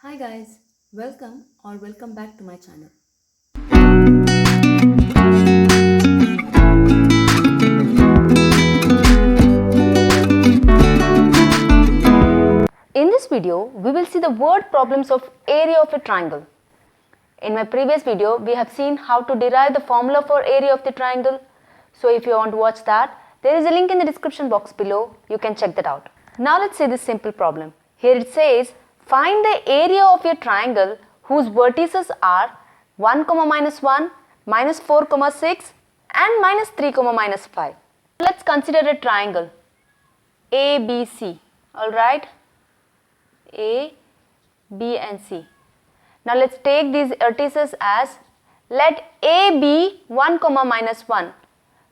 Hi guys, welcome back to my channel. In this video, we will see the word problems of area of a triangle. In my previous video, we have seen how to derive the formula for area of the triangle. So if you want to watch that, there is a link in the description box below. You can check that out. Now let's see this simple problem. Here it says, find the area of a triangle whose vertices are 1, minus 1, minus 4, 6 and minus 3, minus 5. Let's consider a triangle ABC. Alright. A, B and C. Now let's take these vertices as, let A be 1, minus 1.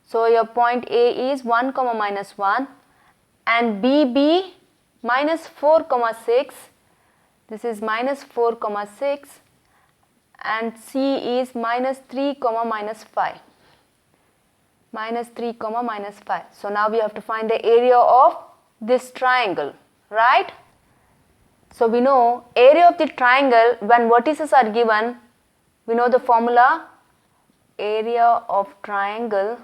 So your point A is 1, minus 1 and B be minus 4, 6. This is minus 4, 6 and C is minus 3, minus 5. Minus 3, minus 5. So now we have to find the area of this triangle, right? So we know area of the triangle when vertices are given, we know the formula area of triangle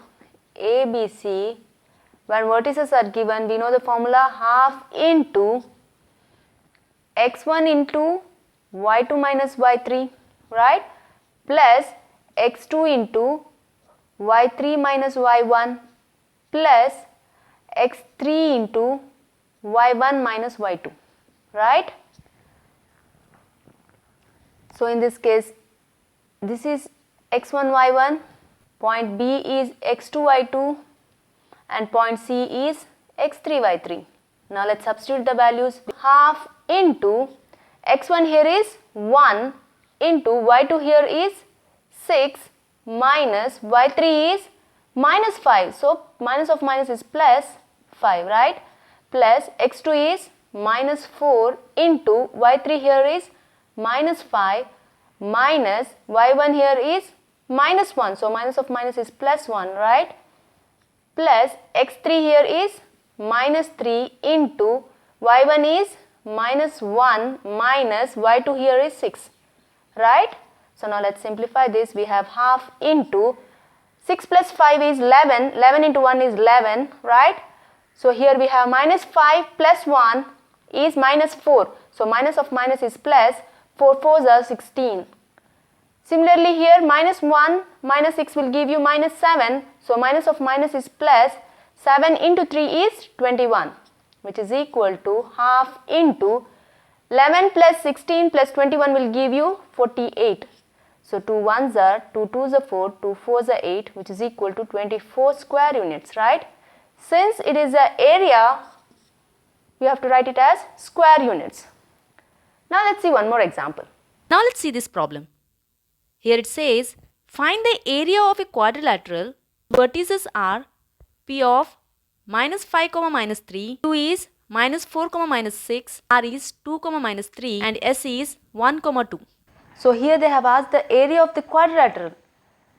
ABC. When vertices are given, we know the formula half into x1 into y2 minus y3, right, plus x2 into y3 minus y1 plus x3 into y1 minus y2, right. So in this case, this is x1 y1, point B is x2 y2 and point C is x3 y3. Now let's substitute the values. Half into x1 here is 1 into y2 here is 6 minus y3 is minus 5. So minus of minus is plus 5, right? Plus x2 is minus 4 into y3 here is minus 5 minus y1 here is minus 1. So minus of minus is plus 1, right? Plus x3 here is minus 3 into y1 is minus 1 minus y2 here is 6, right? So now let's simplify this. We have half into 6 plus 5 is 11. 11 into 1 is 11, right? So here we have minus 5 plus 1 is minus 4. So minus of minus is plus. 4 4s are 16. Similarly here minus 1 minus 6 will give you minus 7. So minus of minus is plus. 7 into 3 is 21, which is equal to half into 11 plus 16 plus 21 will give you 48. So 2 1s are 2 2s are 4, 2 4s are 8, which is equal to 24 square units, right? Since it is an area, we have to write it as square units. Now let's see one more example. Now let's see this problem. Here it says, find the area of a quadrilateral. Vertices are P of minus 5, minus 3, Q is minus 4, minus 6, R is 2, minus 3 and S is 1, 2. So here they have asked the area of the quadrilateral.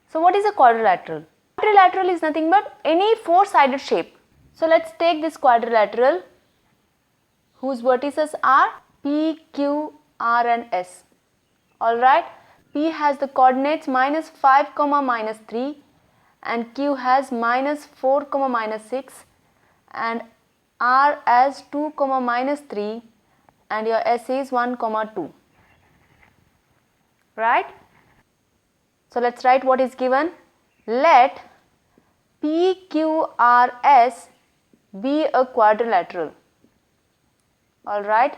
So what is a quadrilateral? Quadrilateral is nothing but any four-sided shape. So let's take this quadrilateral whose vertices are P, Q, R and S. Alright, P has the coordinates minus 5, minus 3 and Q has minus 4, minus 6 and R as 2, minus 3 and your S is 1, 2. Right? So let's write what is given. Let PQRS be a quadrilateral. Alright.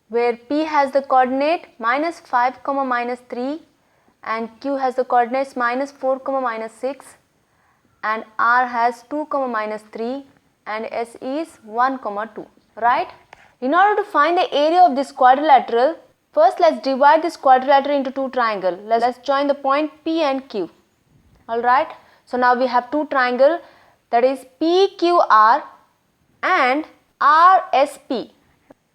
Where P has the coordinate minus 5, minus 3 and Q has the coordinates minus 4, minus 6 and R has 2, minus 3 and S is 1, 2. Right? In order to find the area of this quadrilateral, first let's divide this quadrilateral into two triangles. Let's join the point P and Q. Alright. So now we have two triangles, that is PQR and RSP.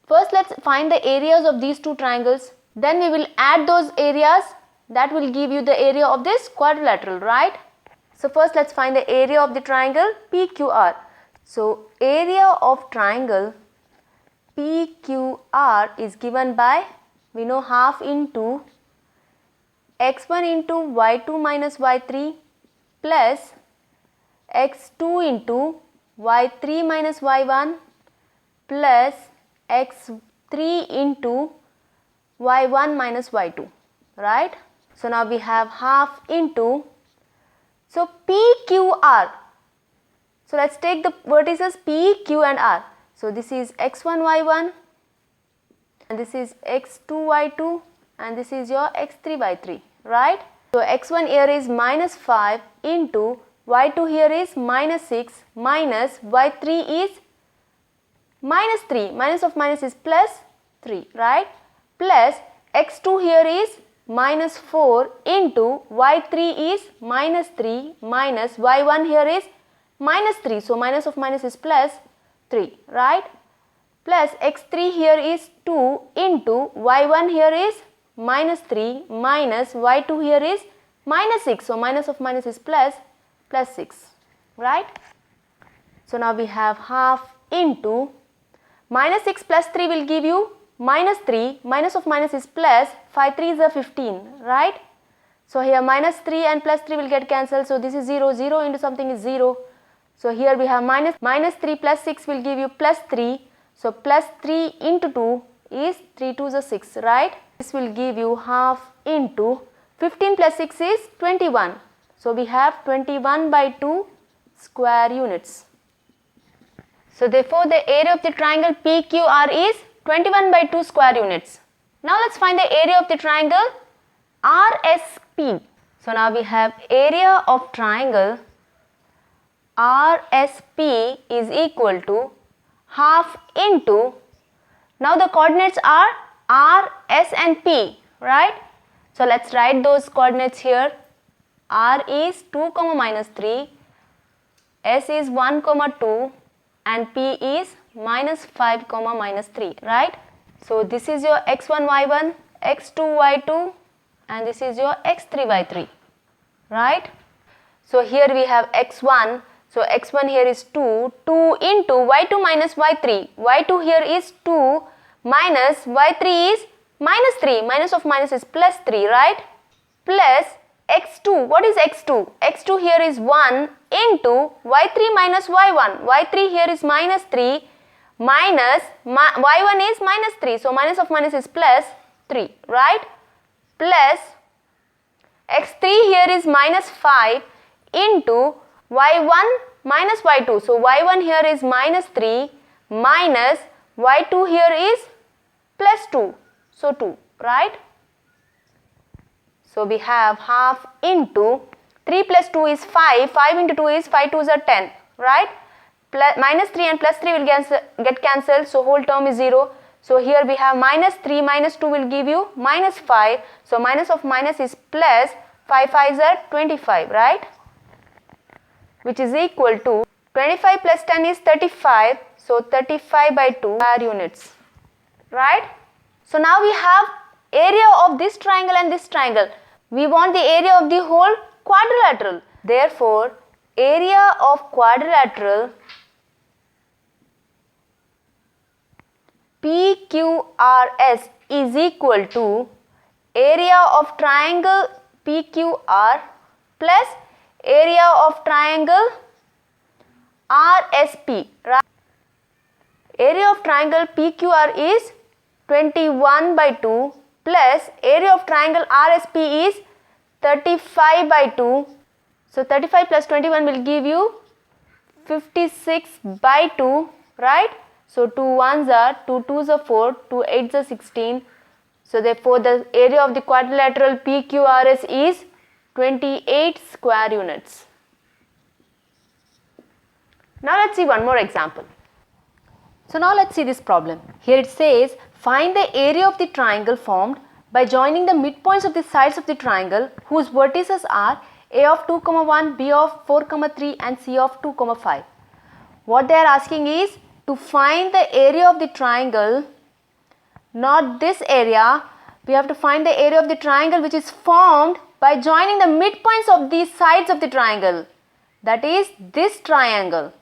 First let's find the areas of these two triangles. Then we will add those areas. That will give you the area of this quadrilateral, right? So first let's find the area of the triangle PQR. So area of triangle PQR is given by, we know, half into x1 into y2 minus y3 plus x2 into y3 minus y1 plus x3 into y1 minus y2, right? So now we have half into, so PQR. So let's take the vertices P, Q and R. So this is x1 y1 and this is x2 y2 and this is your x3 y3, right? So x1 here is minus 5 into y2 here is minus 6 minus y3 is minus 3, minus of minus is plus 3, right? Plus x2 here is minus 4 into y3 is minus 3 minus y1 here is minus 3. So minus of minus is plus 3, right? Plus x3 here is 2 into y1 here is minus 3 minus y2 here is minus 6. So minus of minus is plus 6, right? So now we have half into minus 6 plus 3 will give you minus 3, minus of minus is plus, 5 3 is a 15, right? So here minus 3 and plus 3 will get cancelled, so this is 0, 0 into something is 0. So here we have minus 3 plus 6 will give you plus 3, so plus 3 into 2 is 3 2 is a 6, right? This will give you half into 15 plus 6 is 21. So we have 21 by 2 square units. So therefore the area of the triangle PQR is 21 by 2 square units. Now let's find the area of the triangle RSP. So now we have area of triangle RSP is equal to half into, now the coordinates are R, S and P, right? So let's write those coordinates here. R is 2 comma minus 3, S is 1 comma 2 and P is minus 5 comma minus 3, right? So this is your x1 y1, x2 y2 and this is your x3 y3, right? So here we have x1, so x1 here is 2, 2 into y2 minus y3, y2 here is 2 minus y3 is minus 3, minus of minus is plus 3, right? Plus x2, what is x2? x2 here is 1 into y3 minus y1, y3 here is minus 3 minus y1 is minus 3, so minus of minus is plus 3, right? Plus x3 here is minus 5 into y1 minus y2, so y1 here is minus 3 minus y2 here is plus 2, so 2, right? So we have half into 3 plus 2 is 5, 5 into 2 is 5 2s are 10, right? Plus, minus 3 and plus 3 will get cancelled, so whole term is 0. So here we have minus 3 minus 2 will give you minus 5, so minus of minus is plus, 5 5s are 25, right? Which is equal to 25 plus 10 is 35, so 35 by 2 square units, right? So now we have area of this triangle and this triangle. We want the area of the whole quadrilateral. Therefore, area of quadrilateral PQRS is equal to area of triangle PQR plus area of triangle RSP, right? Area of triangle PQR is 21 by 2 plus area of triangle RSP is 35 by 2. So 35 plus 21 will give you 56 by 2, right? So 2 1s are, 2 2s are 4, 2 8s are 16. So therefore the area of the quadrilateral PQRS is 28 square units. Now let's see one more example. So now let's see this problem. Here it says, find the area of the triangle formed by joining the midpoints of the sides of the triangle whose vertices are A of 2, 1, B of 4, 3 and C of 2, 5. What they are asking is to find the area of the triangle, not this area. We have to find the area of the triangle which is formed by joining the midpoints of the sides of the triangle. That is this triangle.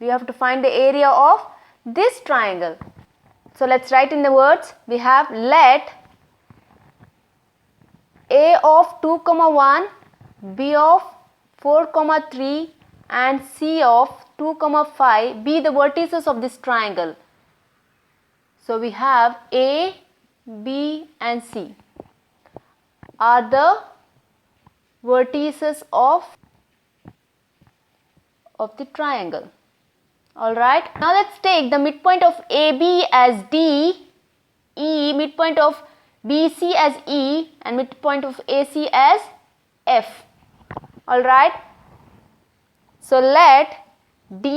We have to find the area of this triangle. So let's write in the words. We have let A of 2, 1, B of 4, 3 and C of 2, 5 be the vertices of this triangle. So we have A, B and C are the vertices of the triangle. Alright, now let's take the midpoint of AB as D, E, midpoint of BC as E and midpoint of AC as F. Alright, so let D,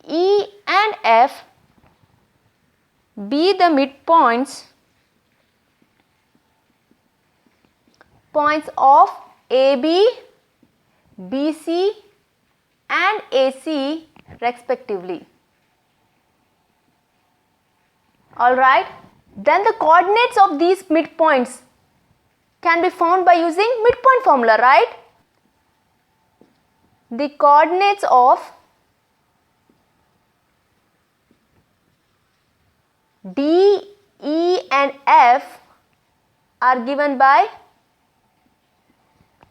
E and F be the midpoints of AB, BC and AC respectively. Alright, then the coordinates of these midpoints can be found by using midpoint formula, right? The coordinates of D, E and F are given by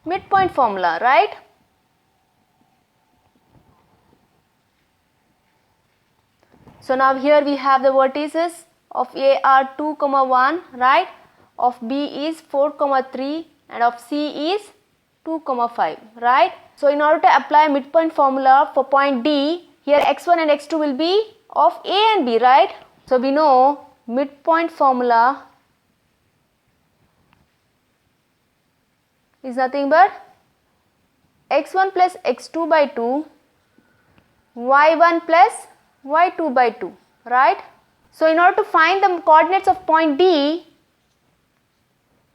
midpoint formula, right? So now here we have the vertices of A are 2, 1, right? Of B is 4, 3 and of C is 2, 5, right? So in order to apply midpoint formula for point D, here x1 and x2 will be of A and B, right? So we know midpoint formula is nothing but x1 plus x2 by 2, y1 plus y2 by 2, right? So in order to find the coordinates of point D,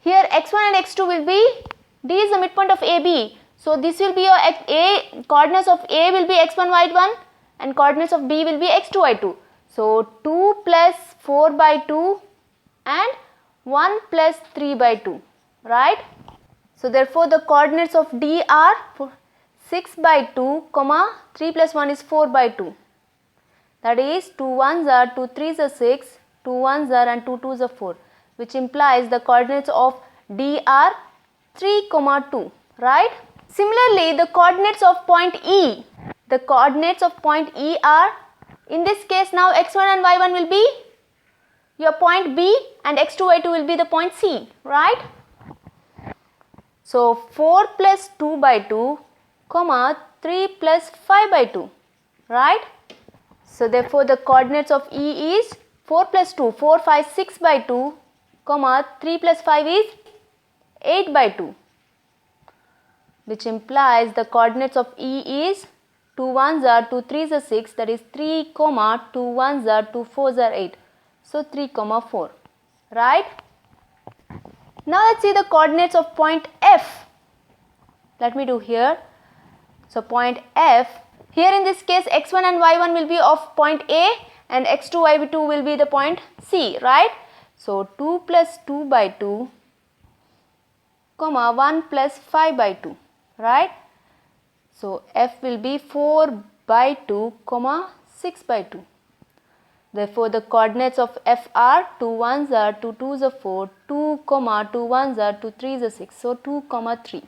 here x1 and x2 will be, D is the midpoint of AB. So this will be your A, coordinates of A will be x1, y1 and coordinates of B will be x2, y2. So 2 plus 4 by 2 and 1 plus 3 by 2, right? So therefore the coordinates of D are 6 by 2, 3 plus 1 is 4 by 2. That is 2 1s are 2 3s are 6, 2 1s are and 2 2s are 4, which implies the coordinates of D are 3, 2, right? Similarly, the coordinates of point E, the coordinates of point E are, in this case now x1 and y1 will be your point B and x2, y2 will be the point C, right? So 4 plus 2 by 2, 3 plus 5 by 2, right? So therefore the coordinates of E is 4 plus 2, 4, 5, 6 by 2, 3 plus 5 is 8 by 2, which implies the coordinates of E is 2 1s are 2 3s are 6, that is 3, 2 1s are 2 4s are 8. So 3, 4, right? Now let's see the coordinates of point F. Let me do here. So point F, here in this case x1 and y1 will be of point A and x2, y2 will be the point C, right? So 2 plus 2 by 2, 1 plus 5 by 2, right? So F will be 4 by 2, 6 by 2. Therefore the coordinates of F are 2 1s are 2 2s are 4, 2, 2 1s are 2 3s are 6, so 2, 3.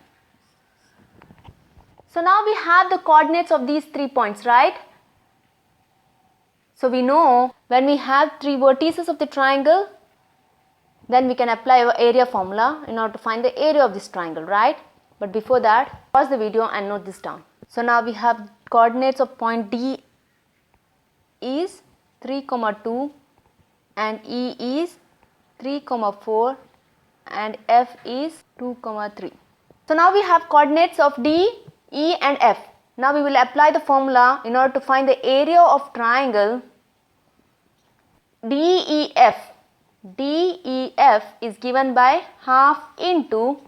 So now we have the coordinates of these 3 points, right? So we know when we have 3 vertices of the triangle, then we can apply our area formula in order to find the area of this triangle, right? But before that, pause the video and note this down. So now we have coordinates of point D is 3, 2 and E is 3, 4 and F is 2, 3. So now we have coordinates of D, E and F. Now we will apply the formula in order to find the area of triangle DEF. DEF is given by half into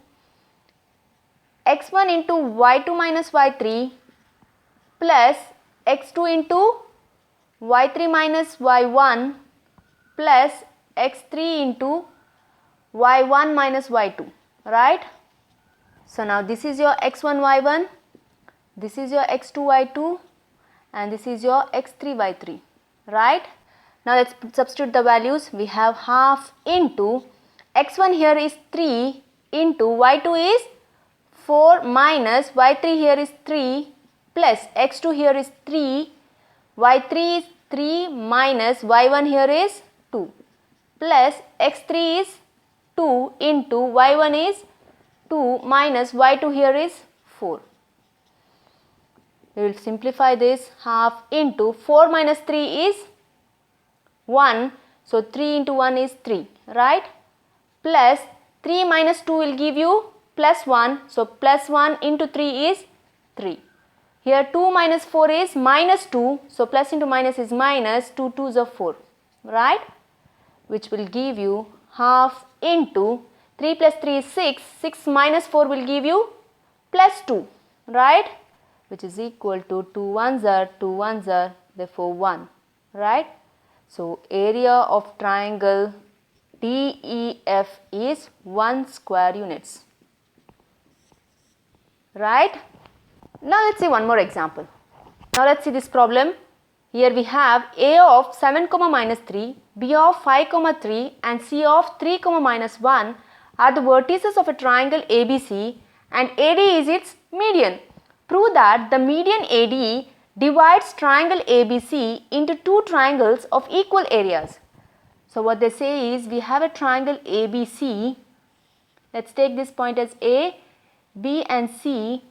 x1 into y2 minus y3 plus x2 into y3 minus y1 plus x3 into y1 minus y2, right? So now this is your x1 y1, this is your x2 y2 and this is your x3 y3, right? Now let's substitute the values. We have half into x1 here is 3 into y2 is 4 minus y3 here is 3 plus x2 here is 3, y3 is 3 minus y1 here is 2 plus x3 is 2 into y1 is 2 minus y2 here is 4. We will simplify this. Half into 4 minus 3 is 1. So 3 into 1 is 3, right? Plus 3 minus 2 will give you plus 1. So plus 1 into 3 is 3. Here 2 minus 4 is minus 2. So plus into minus is minus, 2 2s are 4, right? Which will give you half into 3 plus 3 is 6. 6 minus 4 will give you plus 2, right? Which is equal to 2 1s are 2 1s are, therefore 1, right? So area of triangle DEF is 1 square units, right? Now let's see one more example. Now let's see this problem. Here we have A of 7, minus 3, B of 5, 3 and C of 3, minus 1 are the vertices of a triangle ABC and AD is its median. Prove that the median AD divides triangle ABC into two triangles of equal areas. So what they say is, we have a triangle ABC. Let's take this point as A, B and C.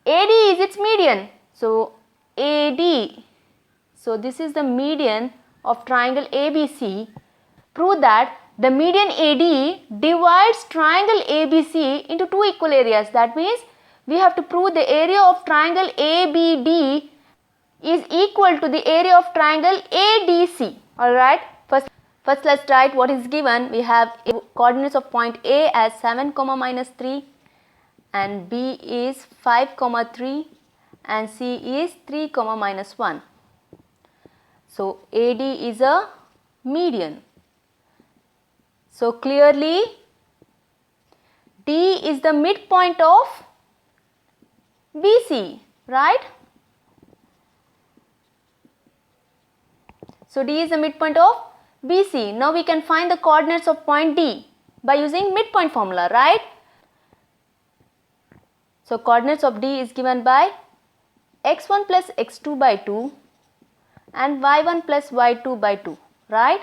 AD is its median. So AD, so this is the median of triangle ABC. Prove that the median AD divides triangle ABC into two equal areas. That means we have to prove the area of triangle ABD is equal to the area of triangle ADC. Alright, first let's write what is given. We have coordinates of point A as 7, minus 3 and B is 5, 3 and C is 3, minus 1. So AD is a median. So clearly D is the midpoint of BC, right? So D is the midpoint of BC. Now we can find the coordinates of point D by using midpoint formula, right? So coordinates of D is given by x1 plus x2 by 2 and y1 plus y2 by 2, right?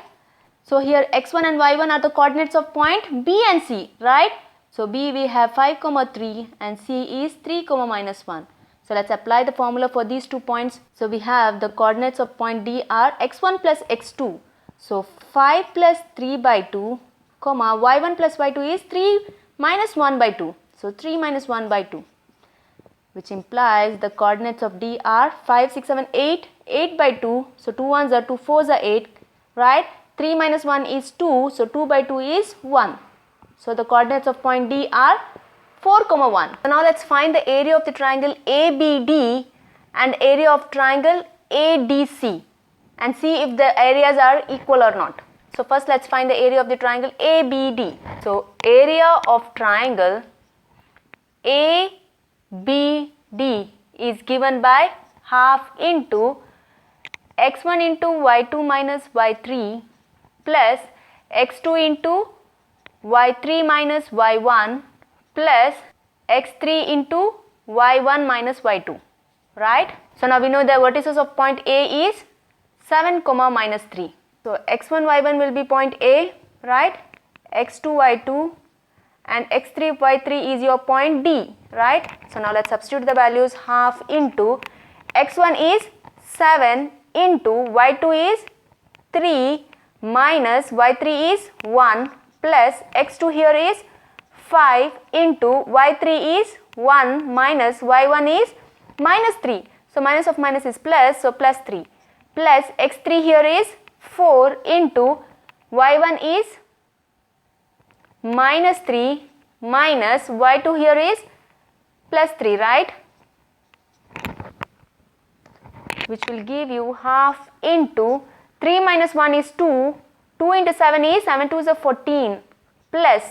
So here x1 and y1 are the coordinates of point B and C, right? So B we have 5, 3 and C is 3, minus 1. So let's apply the formula for these 2 points. So we have the coordinates of point D are x1 plus x2. So 5 plus 3 by 2, y1 plus y2 is 3 minus 1 by 2. So 3 minus 1 by 2, which implies the coordinates of D are 5, 6, 7, 8, 8 by 2. So 2 1s are 2 4s are 8, right? 3 minus 1 is 2. So 2 by 2 is 1. So the coordinates of point D are 4, 1. So now let's find the area of the triangle ABD and area of triangle ADC and see if the areas are equal or not. So first let's find the area of the triangle ABD. So area of triangle ABD is given by half into x1 into y2 minus y3 plus x2 into y3 minus y1 plus x3 into y1 minus y2, right? So now we know the vertices of point A is 7, minus 3. So x1 y1 will be point A, right? x2 y2 and x3 y3 is your point D, right? So now let's substitute the values. Half into x1 is 7 into y2 is 3 minus y3 is 1 plus x2 here is 5 into y3 is 1 minus y1 is minus 3. So minus of minus is plus, so plus 3 plus x3 here is 4 into y1 is minus 3 minus y2 here is plus 3, right? Which will give you half into 3 minus 1 is 2, 2 into 7 is 7 2s are 14 plus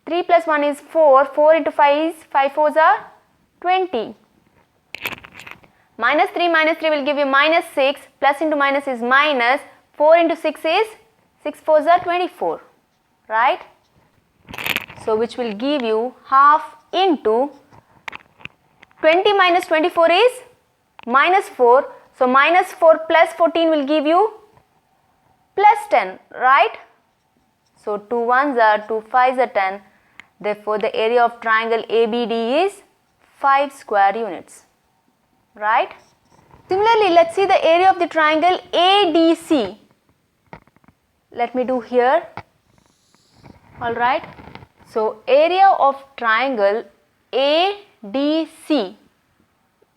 3 plus 1 is 4, 4 into 5 is 5 4s are 20 minus 3 will give you minus 6, plus into minus is minus, 4 into 6 is 6 4s are 24, right? So which will give you half into 20 minus 24 is minus 4. So minus 4 plus 14 will give you plus 10, right? So 2 1s are 2 5s are 10. Therefore the area of triangle ABD is 5 square units, right? Similarly, let's see the area of the triangle ADC. Let me do here. All right. So area of triangle ADC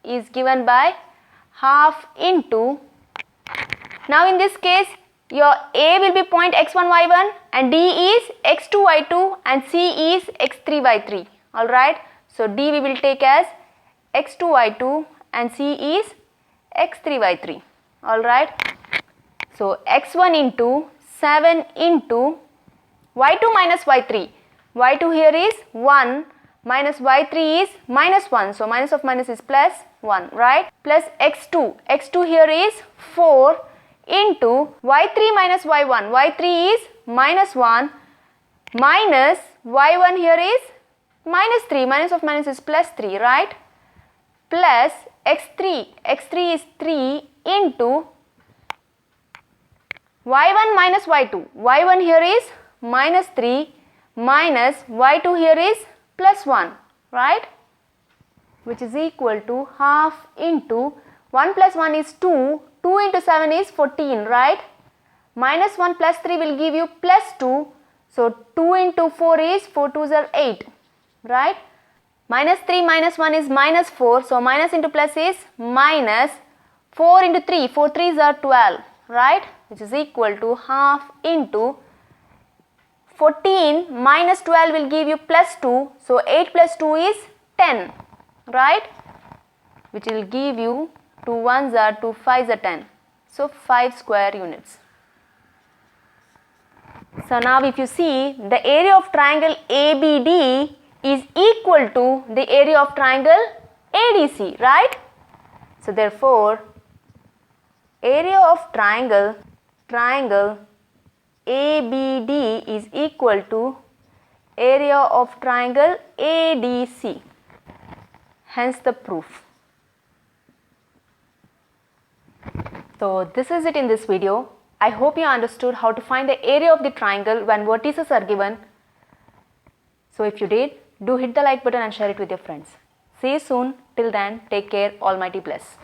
is given by half into, now in this case your A will be point x1 y1 and D is x2 y2 and C is x3 y3. All right. So D we will take as x2 y2 and C is x3 y3. All right. So x1 into 7 into y2 minus y3. y2 here is 1 minus y3 is minus 1. So minus of minus is plus 1, right? Plus x2. x2 here is 4 into y3 minus y1. y3 is minus 1 minus y1 here is minus 3. Minus of minus is plus 3, right? Plus x3. x3 is 3 into y1 minus y2. y1 here is minus 3 minus y2 here is plus 1, right? Which is equal to half into 1 plus 1 is 2. 2 into 7 is 14, right? Minus 1 plus 3 will give you plus 2. So 2 into 4 is 4 2s are 8, right? Minus 3 minus 1 is minus 4. So minus into plus is minus 4 into 3. 4 3s are 12, right? Which is equal to half into 14 minus 12 will give you plus 2. So 8 plus 2 is 10, right? Which will give you 2 1s are 2 5s are 10. So 5 square units. So now if you see, the area of triangle ABD is equal to the area of triangle ADC, right? So therefore area of triangle ABD is equal to area of triangle ADC. Hence the proof. So this is it in this video. I hope you understood how to find the area of the triangle when vertices are given. So if you did, do hit the like button and share it with your friends. See you soon. Till then, take care. Almighty bless.